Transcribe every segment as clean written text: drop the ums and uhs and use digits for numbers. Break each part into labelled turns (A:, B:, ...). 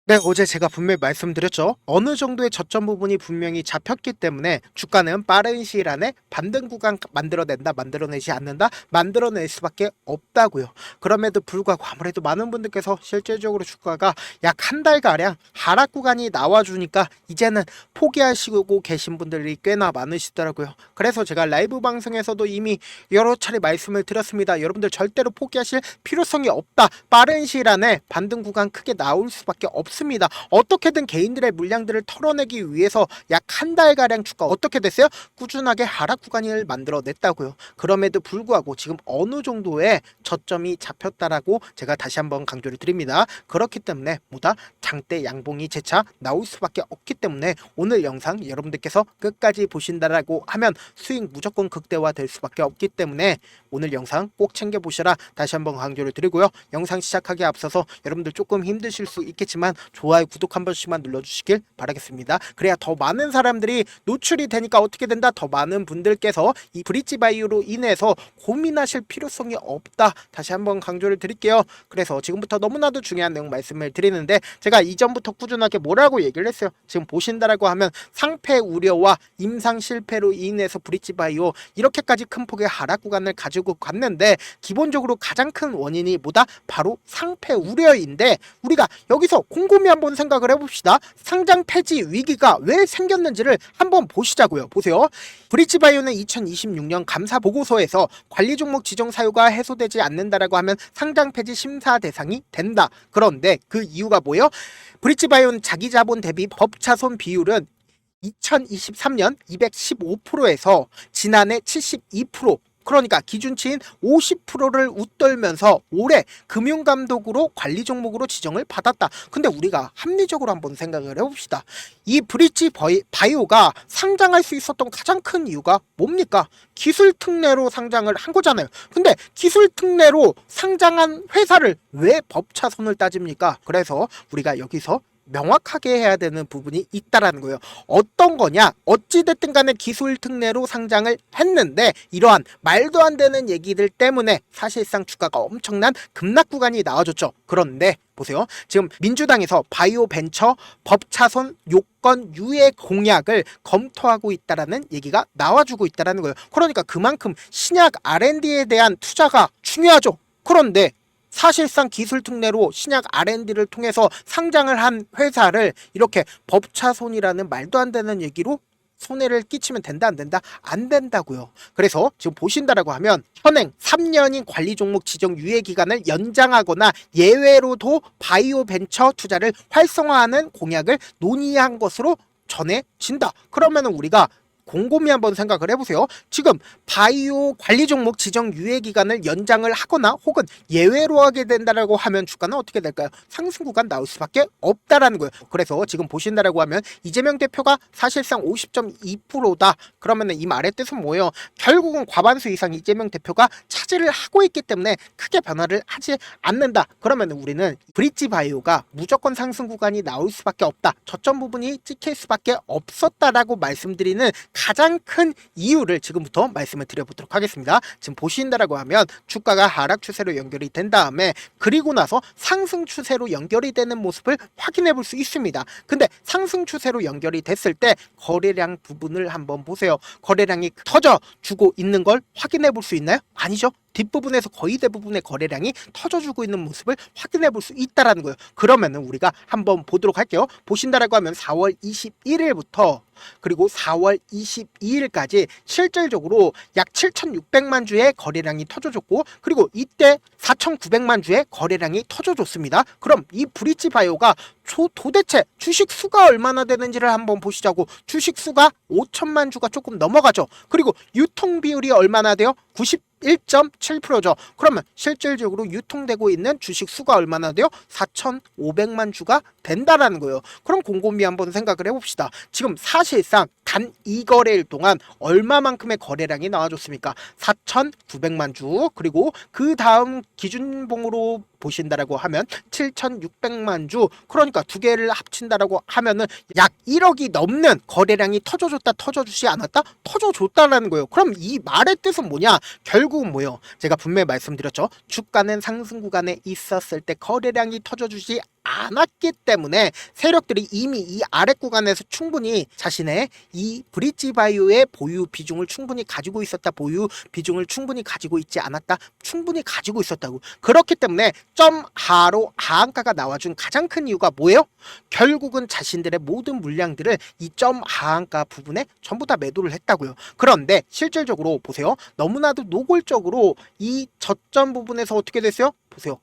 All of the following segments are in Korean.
A: 네, 어제 제가 분명히 말씀드렸죠. 어느 정도의 저점 부분이 분명히 잡혔기 때문에 주가는 빠른 시일 안에 반등 구간 만들어낸다, 만들어내지 않는다, 만들어낼 수밖에 없다고요. 그럼에도 불구하고 아무래도 많은 분들께서 실질적으로 주가가 약 한 달가량 하락 구간이 나와주니까 이제는 포기하시고 계신 분들이 꽤나 많으시더라고요. 그래서 제가 라이브 방송에서도 이미 여러 차례 말씀을 드렸습니다. 여러분들 절대로 포기하실 필요성이 없다. 빠른 시일 안에 반등 구간 크게 나올 수밖에 없습니다. 어떻게든 개인들의 물량들을 털어내기 위해서 약 한 달가량 주가 어떻게 됐어요? 꾸준하게 하락 구간을 만들어냈다고요. 그럼에도 불구하고 지금 어느 정도의 저점이 잡혔다라고 제가 다시 한번 강조를 드립니다. 그렇기 때문에 뭐다? 장대 양봉이 재차 나올 수밖에 없기 때문에 오늘 영상 여러분들께서 끝까지 보신다라고 하면 수익 무조건 극대화될 수밖에 없기 때문에 오늘 영상 꼭 챙겨보시라 다시 한번 강조를 드리고요. 영상 시작하기에 앞서서 여러분들 조금 힘드실 수 있겠지만 좋아요, 구독 한 번씩만 눌러주시길 바라겠습니다. 그래야 더 많은 사람들이 노출이 되니까 어떻게 된다? 더 많은 분들께서 이 브릿지 바이오로 인해서 고민하실 필요성이 없다. 다시 한번 강조를 드릴게요. 그래서 지금부터 너무나도 중요한 내용 말씀을 드리는데 제가 이전부터 꾸준하게 뭐라고 얘기를 했어요. 지금 보신다라고 하면 상패 우려와 임상 실패로 인해서 브릿지 바이오 이렇게까지 큰 폭의 하락 구간을 가지고 갔는데 기본적으로 가장 큰 원인이 뭐다? 바로 상패 우려인데 우리가 여기서 곰곰이 한번 생각을 해봅시다. 상장 폐지 위기가 왜 생겼는지를 한번 보시자고요. 보세요. 브릿지 바이오는 2026년 감사 보고서에서 관리 종목 지정 사유가 해소되지 않는다라고 하면 상장 폐지 심사 대상이 된다. 그런데 그 이유가 뭐예요? 브릿지 바이오는 자기 자본 대비 법차손 비율은 2023년 215%에서 지난해 72%, 그러니까 기준치인 50%를 웃돌면서 올해 금융감독으로 관리 종목으로 지정을 받았다. 근데 우리가 합리적으로 한번 생각을 해봅시다. 이 브릿지 바이오가 상장할 수 있었던 가장 큰 이유가 뭡니까? 기술 특례로 상장을 한 거잖아요. 근데 기술 특례로 상장한 회사를 왜 법차손을 따집니까? 그래서 우리가 여기서 명확하게 해야 되는 부분이 있다라는 거예요. 어떤 거냐? 어찌됐든 간에 기술 특례로 상장을 했는데 이러한 말도 안 되는 얘기들 때문에 사실상 주가가 엄청난 급락 구간이 나와줬죠. 그런데 보세요. 지금 민주당에서 바이오 벤처 법차손 요건 유예 공약을 검토하고 있다라는 얘기가 나와주고 있다라는 거예요. 그러니까 그만큼 신약 R&D에 대한 투자가 중요하죠. 그런데 사실상 기술 특례로 신약 R&D를 통해서 상장을 한 회사를 이렇게 법차손이라는 말도 안 되는 얘기로 손해를 끼치면 된다 안 된다? 안 된다고요. 그래서 지금 보신다라고 하면 현행 3년인 관리 종목 지정 유예 기간을 연장하거나 예외로도 바이오 벤처 투자를 활성화하는 공약을 논의한 것으로 전해진다. 그러면은 우리가 곰곰이 한번 생각을 해보세요. 지금 바이오 관리 종목 지정 유예 기간을 연장을 하거나 혹은 예외로 하게 된다라고 하면 주가는 어떻게 될까요? 상승 구간 나올 수밖에 없다라는 거예요. 그래서 지금 보신다라고 하면 이재명 대표가 사실상 50.2%다. 그러면은 이 말의 뜻은 뭐예요? 결국은 과반수 이상 이재명 대표가 차지를 하고 있기 때문에 크게 변화를 하지 않는다. 그러면은 우리는 브릿지 바이오가 무조건 상승 구간이 나올 수밖에 없다. 저점 부분이 찍힐 수밖에 없었다라고 말씀드리는 가장 큰 이유를 지금부터 말씀을 드려보도록 하겠습니다. 지금 보신다라고 하면 주가가 하락 추세로 연결이 된 다음에 그리고 나서 상승 추세로 연결이 되는 모습을 확인해 볼 수 있습니다. 근데 상승 추세로 연결이 됐을 때 거래량 부분을 한번 보세요. 거래량이 터져주고 있는 걸 확인해 볼 수 있나요? 아니죠. 뒷부분에서 거의 대부분의 거래량이 터져주고 있는 모습을 확인해 볼 수 있다라는 거예요. 그러면은 우리가 한번 보도록 할게요. 보신다라고 하면 4월 21일부터 그리고 4월 22일까지 실질적으로 약 7,600만 주의 거래량이 터져줬고 그리고 이때 4,900만 주의 거래량이 터져줬습니다. 그럼 이 브릿지 바이오가 도대체 주식 수가 얼마나 되는지를 한번 보시자고. 주식 수가 5천만 주가 조금 넘어가죠. 그리고 유통 비율이 얼마나 돼요? 91.7%죠. 그러면 실질적으로 유통되고 있는 주식 수가 얼마나 돼요? 4,500만 주가 된다라는 거예요. 그럼 곰곰이 한번 생각을 해봅시다. 지금 사실상 단 2거래일 동안 얼마만큼의 거래량이 나와줬습니까? 4,900만 주. 그리고 그 다음 기준봉으로 보신다라고 하면 7,600만 주. 그러니까 두 개를 합친다라고 하면은 약 1억이 넘는 거래량이 터져줬다, 터져주지 않았다? 터져줬다라는 거예요. 그럼 이 말의 뜻은 뭐냐? 결국은 뭐예요? 제가 분명히 말씀드렸죠. 주가는 상승 구간에 있었을 때 거래량이 터져주지 않았기 때문에 세력들이 이미 이 아랫 구간에서 충분히 자신의 이 브릿지 바이오의 보유 비중을 충분히 가지고 있었다, 보유 비중을 충분히 가지고 있지 않았다, 충분히 가지고 있었다고. 그렇기 때문에 점 하로 하한가가 나와준 가장 큰 이유가 뭐예요? 결국은 자신들의 모든 물량들을 이 점 하한가 부분에 전부 다 매도를 했다고요. 그런데 실질적으로 보세요. 너무나도 노골적으로 이 저점 부분에서 어떻게 됐어요? 보세요.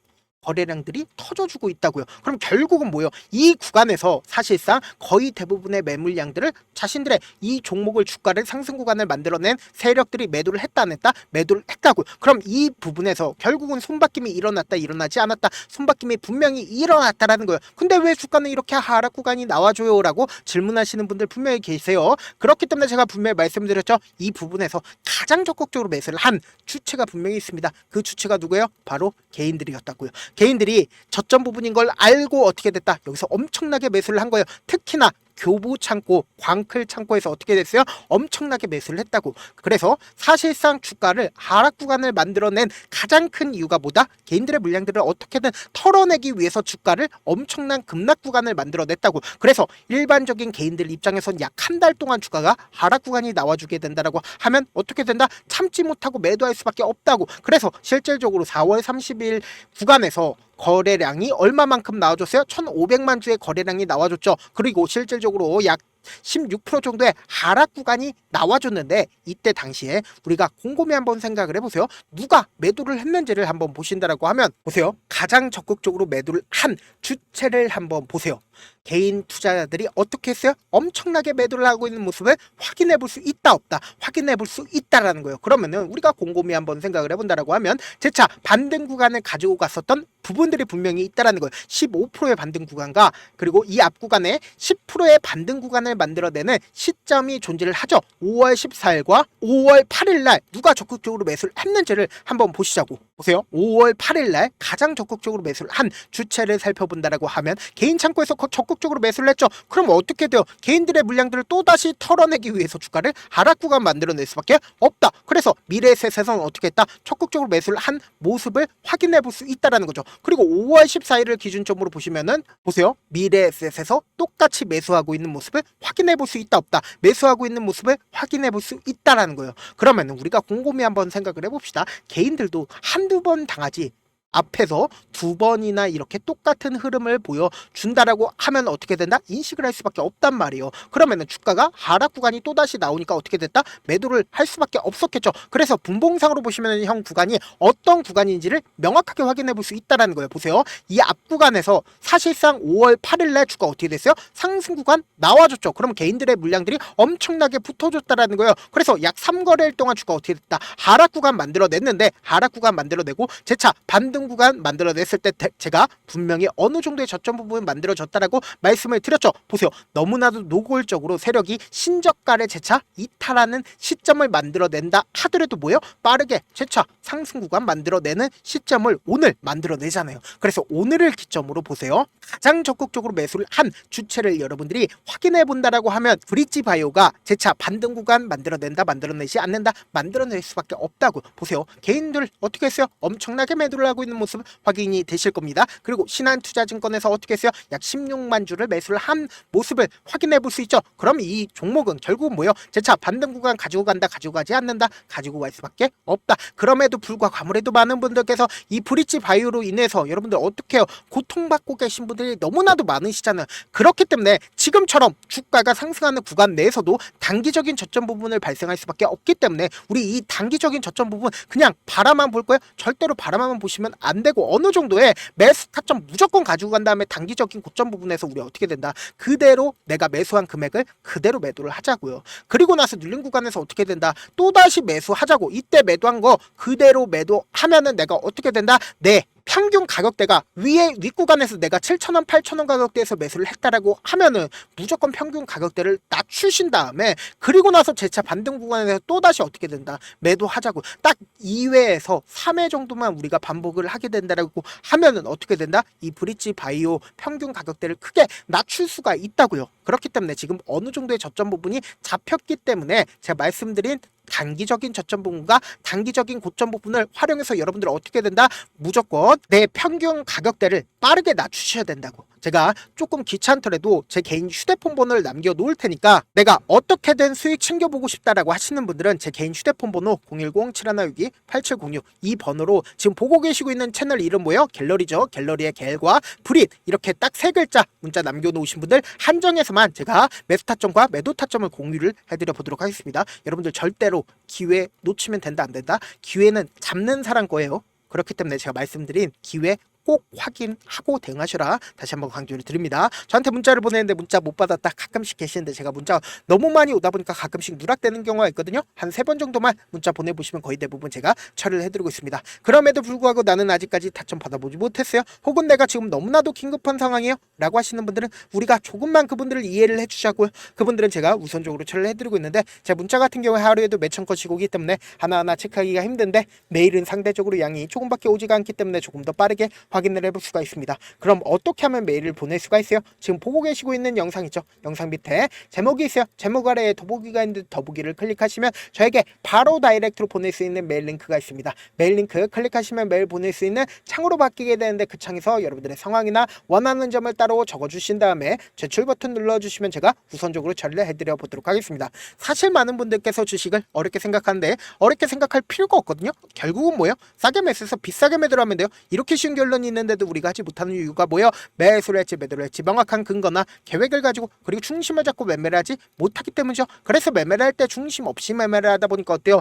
A: 거래량들이 터져주고 있다고요. 그럼 결국은 뭐예요? 이 구간에서 사실상 거의 대부분의 매물량들을 자신들의 이 종목을 주가를 상승 구간을 만들어낸 세력들이 매도를 했다 안 했다? 매도를 했다고요. 그럼 이 부분에서 결국은 손바뀜이 일어났다 일어나지 않았다? 손바뀜이 분명히 일어났다라는 거예요. 근데 왜 주가는 이렇게 하락 구간이 나와줘요? 라고 질문하시는 분들 분명히 계세요. 그렇기 때문에 제가 분명히 말씀드렸죠. 이 부분에서 가장 적극적으로 매수를 한 주체가 분명히 있습니다. 그 주체가 누구예요? 바로 개인들이었다고요. 개인들이 저점 부분인 걸 알고 어떻게 됐다? 여기서 엄청나게 매수를 한 거예요. 특히나 교부 창고, 광클 창고에서 어떻게 됐어요? 엄청나게 매수를 했다고. 그래서 사실상 주가를 하락 구간을 만들어낸 가장 큰 이유가 뭐다? 개인들의 물량들을 어떻게든 털어내기 위해서 주가를 엄청난 급락 구간을 만들어냈다고. 그래서 일반적인 개인들 입장에선 약 한 달 동안 주가가 하락 구간이 나와주게 된다라고 하면 어떻게 된다? 참지 못하고 매도할 수밖에 없다고. 그래서 실질적으로 4월 30일 구간에서 거래량이 얼마만큼 나와줬어요? 1,500만 주의 거래량이 나와줬죠. 그리고 실질적으로 약 16% 정도의 하락 구간이 나와줬는데 이때 당시에 우리가 곰곰이 한번 생각을 해보세요. 누가 매도를 했는지를 한번 보신다라고 하면 보세요. 가장 적극적으로 매도를 한 주체를 한번 보세요. 개인 투자자들이 어떻게 했어요? 엄청나게 매도를 하고 있는 모습을 확인해 볼 수 있다 없다? 확인해 볼 수 있다라는 거예요. 그러면은 우리가 곰곰이 한번 생각을 해본다라고 하면 재차 반등 구간을 가지고 갔었던 부분들이 분명히 있다라는 거예요. 15%의 반등 구간과 그리고 이 앞 구간에 10%의 반등 구간을 만들어내는 시점이 존재를 하죠. 5월 14일과 5월 8일날 누가 적극적으로 매수를 했는지를 한번 보시자고. 보세요. 5월 8일날 가장 적극적으로 매수를 한 주체를 살펴본다라고 하면 개인 창고에서 적극적으로 매수를 했죠. 그럼 어떻게 돼요? 개인들의 물량들을 또다시 털어내기 위해서 주가를 하락 구간 만들어낼 수밖에 없다. 그래서 미래에셋에서는 어떻게 했다? 적극적으로 매수를 한 모습을 확인해 볼 수 있다라는 거죠. 그리고 5월 14일을 기준점으로 보시면은 보세요. 미래에셋에서 똑같이 매수하고 있는 모습을 확인해 볼 수 있다 없다? 매수하고 있는 모습을 확인해 볼 수 있다라는 거예요. 그러면 우리가 곰곰이 한번 생각을 해봅시다. 개인들도 한두 번 당하지 앞에서 두 번이나 이렇게 똑같은 흐름을 보여준다라고 하면 어떻게 된다? 인식을 할 수밖에 없단 말이에요. 그러면은 주가가 하락 구간이 또다시 나오니까 어떻게 됐다? 매도를 할 수밖에 없었겠죠. 그래서 분봉상으로 보시면 형 구간이 어떤 구간인지를 명확하게 확인해 볼 수 있다라는 거예요. 보세요. 이 앞 구간에서 사실상 5월 8일날 주가 어떻게 됐어요? 상승 구간 나와줬죠. 그럼 개인들의 물량들이 엄청나게 붙어줬다라는 거예요. 그래서 약 3거래일 동안 주가 어떻게 됐다? 하락 구간 만들어냈는데 하락 구간 만들어내고 재차 반등 구간 만들어냈을 때 제가 분명히 어느 정도의 저점 부분 만들어졌다라고 말씀을 드렸죠. 보세요. 너무나도 노골적으로 세력이 신저가를 재차 이탈하는 시점을 만들어낸다 하더라도 뭐예요? 빠르게 재차 상승 구간 만들어내는 시점을 오늘 만들어내잖아요. 그래서 오늘을 기점으로 보세요. 가장 적극적으로 매수를 한 주체를 여러분들이 확인해 본다라고 하면 브릿지 바이오가 재차 반등 구간 만들어낸다 만들어내지 않는다 만들어낼 수밖에 없다고. 보세요. 개인들 어떻게 했어요? 엄청나게 매도를 하고 있는 모습 확인이 되실 겁니다. 그리고 신한투자증권에서 어떻게 했어요? 약 16만 주를 매수를 한 모습을 확인해 볼 수 있죠. 그럼 이 종목은 결국은 뭐예요? 재차 반등 구간 가지고 간다 가지고 가지 않는다 가지고 갈 수밖에 없다. 그럼에도 불구하고 아무래도 많은 분들께서 이 브릿지 바이오로 인해서 여러분들 어떻게 해요? 고통받고 계신 분들이 너무나도 많으시잖아요. 그렇기 때문에 지금처럼 주가가 상승하는 구간 내에서도 단기적인 저점 부분을 발생할 수밖에 없기 때문에 우리 이 단기적인 저점 부분 그냥 바라만 볼 거예요? 절대로 바라만 보시면 안 되고 어느 정도의 매수 타점 무조건 가지고 간 다음에 단기적인 고점 부분에서 우리 어떻게 된다? 그대로 내가 매수한 금액을 그대로 매도를 하자고요. 그리고 나서 눌린 구간에서 어떻게 된다? 또다시 매수하자고. 이때 매도한 거 그대로 매도하면은 내가 어떻게 된다? 내 평균 가격대가 윗구간에서 내가 7,000원, 8,000원 가격대에서 매수를 했다라고 하면은 무조건 평균 가격대를 낮추신 다음에 그리고 나서 재차 반등 구간에서 또다시 어떻게 된다? 매도하자고. 딱 2회에서 3회 정도만 우리가 반복을 하게 된다라고 하면은 어떻게 된다? 이 브릿지 바이오 평균 가격대를 크게 낮출 수가 있다고요. 그렇기 때문에 지금 어느 정도의 저점 부분이 잡혔기 때문에 제가 말씀드린 단기적인 저점 부분과 단기적인 고점 부분을 활용해서 여러분들 어떻게 된다? 무조건 내 평균 가격대를 빠르게 낮추셔야 된다고. 제가 조금 귀찮더라도 제 개인 휴대폰 번호를 남겨놓을 테니까 내가 어떻게든 수익 챙겨보고 싶다라고 하시는 분들은 제 개인 휴대폰 번호 010-7162-8706 이 번호로 지금 보고 계시고 있는 채널 이름 뭐예요? 갤러리죠. 갤러리의 갤과 브릿 이렇게 딱 세 글자 문자 남겨놓으신 분들 한정해서만 제가 매수 타점과 매도 타점을 공유를 해드려 보도록 하겠습니다. 여러분들 절대로 기회 놓치면 된다 안 된다? 기회는 잡는 사람 거예요. 그렇기 때문에 제가 말씀드린 기회 꼭 확인하고 대응하셔라 다시 한번 강조를 드립니다. 저한테 문자를 보내는데 문자 못 받았다 가끔씩 계시는데 제가 문자가 너무 많이 오다 보니까 가끔씩 누락되는 경우가 있거든요. 한 3번 정도만 문자 보내보시면 거의 대부분 제가 처리를 해드리고 있습니다. 그럼에도 불구하고 나는 아직까지 타점 받아보지 못했어요. 혹은 내가 지금 너무나도 긴급한 상황이에요 라고 하시는 분들은 우리가 조금만 그분들을 이해를 해주자고요. 그분들은 제가 우선적으로 처리를 해드리고 있는데 제 문자 같은 경우에 하루에도 몇천 건씩 오기 때문에 하나하나 체크하기가 힘든데 매일은 상대적으로 양이 조금밖에 오지가 않기 때문에 조금 더 빠르게 확인을 해볼 수가 있습니다. 그럼 어떻게 하면 메일을 보낼 수가 있어요? 지금 보고 계시고 있는 영상 있죠? 영상 밑에 제목이 있어요. 제목 아래에 더보기가 있는데 더보기를 클릭하시면 저에게 바로 다이렉트로 보낼 수 있는 메일 링크가 있습니다. 메일 링크 클릭하시면 메일 보낼 수 있는 창으로 바뀌게 되는데 그 창에서 여러분들의 상황이나 원하는 점을 따로 적어주신 다음에 제출 버튼 눌러주시면 제가 우선적으로 처리를 해드려 보도록 하겠습니다. 사실 많은 분들께서 주식을 어렵게 생각하는데 어렵게 생각할 필요가 없거든요. 결국은 뭐예요? 싸게 매수해서 비싸게 매도를 하면 돼요. 이렇게 쉬운 결론이 있는데도 우리가 하지 못하는 이유가 뭐예요? 매수를 했지 매도를 했지 명확한 근거나 계획을 가지고 그리고 중심을 잡고 매매를 하지 못하기 때문이죠. 그래서 매매를 할 때 중심 없이 매매를 하다 보니까 어때요?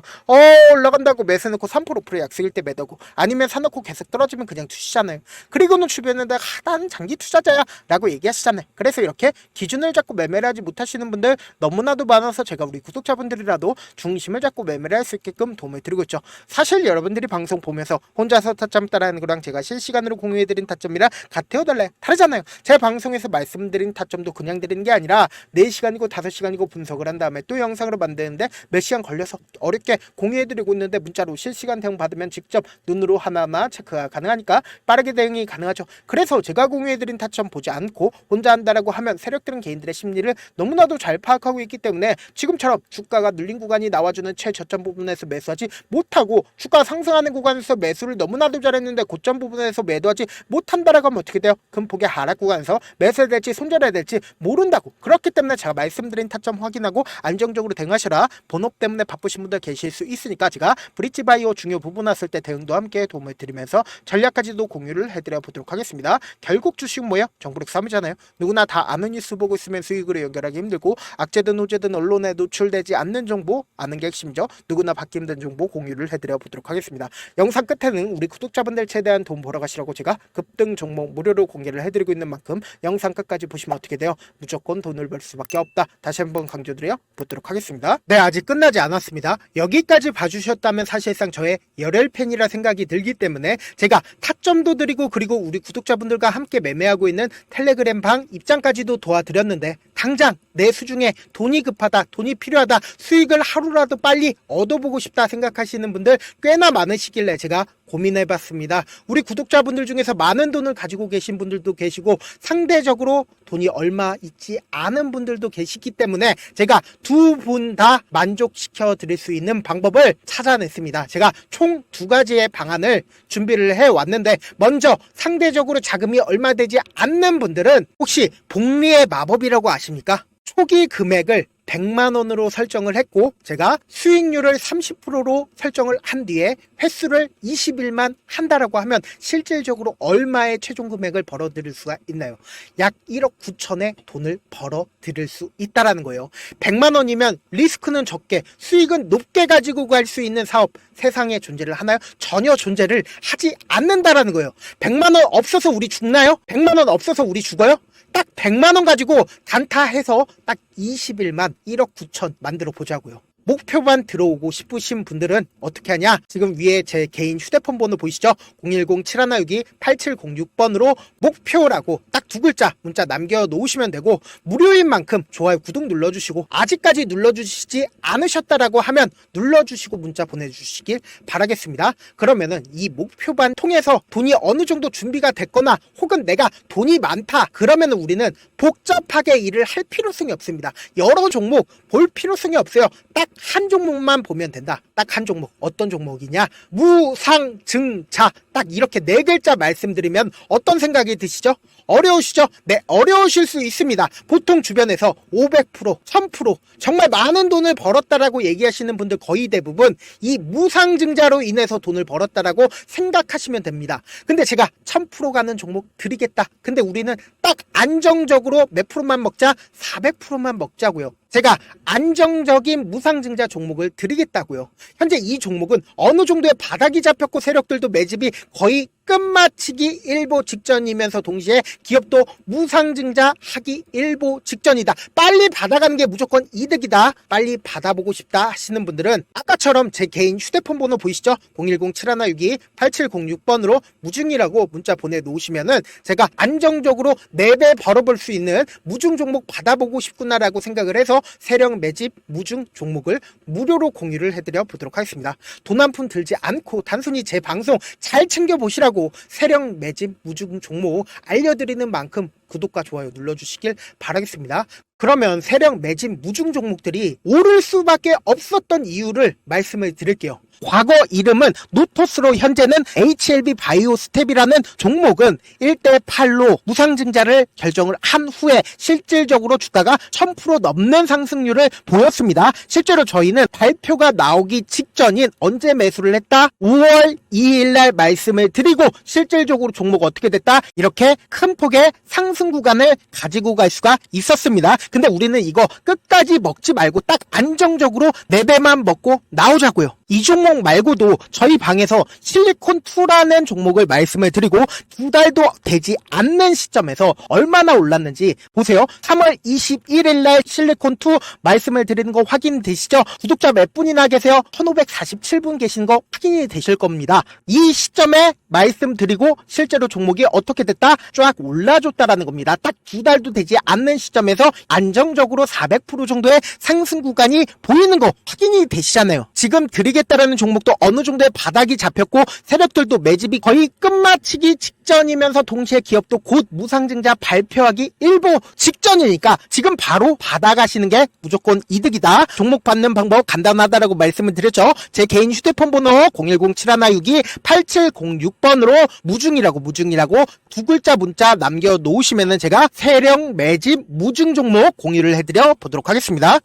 A: 올라간다고 매수 넣고 3% 5% 약속일 때 매도고 아니면 사놓고 계속 떨어지면 그냥 투시잖아요. 그리고는 주변에다 난 장기 투자자야 라고 얘기하시잖아요. 그래서 이렇게 기준을 잡고 매매를 하지 못하시는 분들 너무나도 많아서 제가 우리 구독자분들이라도 중심을 잡고 매매를 할 수 있게끔 도움을 드리고 있죠. 사실 여러분들이 방송 보면서 혼자서 타점 따라하는 거랑 제가 실시간으로 공유해드린 타점이랑 같아요 달라요? 다르잖아요. 제 방송에서 말씀드린 타점도 그냥 드리는 게 아니라 4시간이고 5시간이고 분석을 한 다음에 또 영상으로 만드는데 몇 시간 걸려서 어렵게 공유해드리고 있는데 문자로 실시간 대응 받으면 직접 눈으로 하나하나 체크가 가능하니까 빠르게 대응이 가능하죠. 그래서 제가 공유해드린 타점 보지 않고 혼자 한다라고 하면 세력들은 개인들의 심리를 너무나도 잘 파악하고 있기 때문에 지금처럼 주가가 눌린 구간이 나와주는 최저점 부분에서 매수하지 못하고 주가 상승하는 구간에서 매수를 너무나도 잘했는데 고점 부분에서 매도하지 못한다라고 하면 어떻게 돼요? 금폭의 하락 구간에서 매수해야 될지 손절해야 될지 모른다고. 그렇기 때문에 제가 말씀드린 타점 확인하고 안정적으로 대응하셔라. 본업 때문에 바쁘신 분들 계실 수 있으니까 제가 브릿지 바이오 중요 부분 왔을 때 대응도 함께 도움을 드리면서 전략까지도 공유를 해드려 보도록 하겠습니다. 결국 주식은 뭐예요? 정보력 싸움이잖아요. 누구나 다 아는 뉴스 보고 있으면 수익으로 연결하기 힘들고 악재든 호재든 언론에 노출되지 않는 정보 아는 게 핵심이죠. 누구나 받기 힘든 정보 공유를 해드려 보도록 하겠습니다. 영상 끝에는 우리 구독자분들 최대한 돈 벌어 가시라고 제가 급등 종목 무료로 공개를 해드리고 있는 만큼 영상 끝까지 보시면 어떻게 돼요? 무조건 돈을 벌 수밖에 없다. 다시 한번 강조드려 보도록 하겠습니다. 네, 아직 끝나지 않았습니다. 여기까지 봐주셨다면 사실상 저의 열혈 팬이라 생각이 들기 때문에 제가 타점도 드리고 그리고 우리 구독자분들과 함께 매매하고 있는 텔레그램 방 입장까지도 도와드렸는데 당장 내 수중에 돈이 급하다, 돈이 필요하다, 수익을 하루라도 빨리 얻어보고 싶다 생각하시는 분들 꽤나 많으시길래 제가 고민해봤습니다. 우리 구독자분들 중에서 많은 돈을 가지고 계신 분들도 계시고 상대적으로 돈이 얼마 있지 않은 분들도 계시기 때문에 제가 두 분 다 만족시켜 드릴 수 있는 방법을 찾아냈습니다. 제가 총 2가지의 방안을 준비를 해왔는데 먼저 상대적으로 자금이 얼마 되지 않는 분들은 혹시 복리의 마법이라고 아십니까? 초기 금액을 100만 원으로 설정을 했고 제가 수익률을 30%로 설정을 한 뒤에 횟수를 20일만 한다라고 하면 실질적으로 얼마의 최종 금액을 벌어들일 수가 있나요? 약 1억 9천의 돈을 벌어들일 수 있다라는 거예요. 100만 원이면 리스크는 적게 수익은 높게 가지고 갈 수 있는 사업 세상에 존재를 하나요? 전혀 존재를 하지 않는다라는 거예요. 100만 원 없어서 우리 죽나요? 100만 원 없어서 우리 죽어요? 딱 100만 원 가지고 단타해서 딱 20일만 1억 9천 만들어 보자고요. 목표만 들어오고 싶으신 분들은 어떻게 하냐? 지금 위에 제 개인 휴대폰 번호 보이시죠? 010-7162-8706번으로 목표라고 딱 2글자 문자 남겨놓으시면 되고 무료인 만큼 좋아요 구독 눌러주시고 아직까지 눌러주시지 않으셨다라고 하면 눌러주시고 문자 보내주시길 바라겠습니다. 그러면은 이 목표반 통해서 돈이 어느 정도 준비가 됐거나 혹은 내가 돈이 많다 그러면은 우리는 복잡하게 일을 할 필요성이 없습니다. 여러 종목 볼 필요성이 없어요. 딱 한 종목만 보면 된다. 딱 한 종목. 어떤 종목이냐? 무상증자. 딱 이렇게 네 글자 말씀드리면 어떤 생각이 드시죠? 어려우시죠? 네, 어려우실 수 있습니다. 보통 주변에서 500%, 1000% 정말 많은 돈을 벌었다라고 얘기하시는 분들 거의 대부분 이 무상증자로 인해서 돈을 벌었다라고 생각하시면 됩니다. 근데 제가 1000% 가는 종목 드리겠다. 근데 우리는 딱 안정적으로 몇 프로만 먹자? 400%만 먹자고요. 제가 안정적인 무상증자 종목을 드리겠다고요. 현재 이 종목은 어느 정도의 바닥이 잡혔고 세력들도 매집이 거의 끝마치기 일보 직전이면서 동시에 기업도 무상증자 하기 일보 직전이다. 빨리 받아가는 게 무조건 이득이다. 빨리 받아보고 싶다 하시는 분들은 아까처럼 제 개인 휴대폰 번호 보이시죠? 010-7162-8706번으로 무중이라고 문자 보내놓으시면은 제가 안정적으로 4배 벌어볼 수 있는 무중 종목 받아보고 싶구나라고 생각을 해서 세력 매집 무중 종목을 무료로 공유를 해드려 보도록 하겠습니다. 돈 한 푼 들지 않고 단순히 제 방송 잘 챙겨보시라고 세력 매집 무중 종목 알려드리는 만큼 구독과 좋아요 눌러주시길 바라겠습니다. 그러면 세력 매집 무중 종목들이 오를 수밖에 없었던 이유를 말씀을 드릴게요. 과거 이름은 노토스로 현재는 HLB 바이오스텝이라는 종목은 1대8로 무상증자를 결정을 한 후에 실질적으로 주가가 1000% 넘는 상승률을 보였습니다. 실제로 저희는 발표가 나오기 직전인 언제 매수를 했다? 5월 2일 날 말씀을 드리고 실질적으로 종목 어떻게 됐다? 이렇게 큰 폭의 상승 구간을 가지고 갈 수가 있었습니다. 근데 우리는 이거 끝까지 먹지 말고 딱 안정적으로 4배만 먹고 나오자고요. 이 종목 말고도 저희 방에서 실리콘2라는 종목을 말씀을 드리고 2달도 되지 않는 시점에서 얼마나 올랐는지 보세요. 3월 21일 날 실리콘2 말씀을 드리는 거 확인되시죠? 구독자 몇 분이나 계세요? 1547분 계신 거 확인이 되실 겁니다. 이 시점에 말씀드리고 실제로 종목이 어떻게 됐다? 쫙 올라줬다라는 겁니다. 딱 2달도 되지 않는 시점에서 안정적으로 400% 정도의 상승 구간이 보이는 거 확인이 되시잖아요. 지금 드리겠다라는 종목도 어느 정도의 바닥이 잡혔고 세력들도 매집이 거의 끝마치기 직전이면서 동시에 기업도 곧 무상증자 발표하기 일보 직전이니까 지금 바로 받아가시는 게 무조건 이득이다. 종목 받는 방법 간단하다라고 말씀을 드렸죠. 제 개인 휴대폰 번호 010-7162-8706번으로 무중이라고 두 글자 문자 남겨놓으시면은 제가 세력 매집 무중 종목 공유를 해드려 보도록 하겠습니다.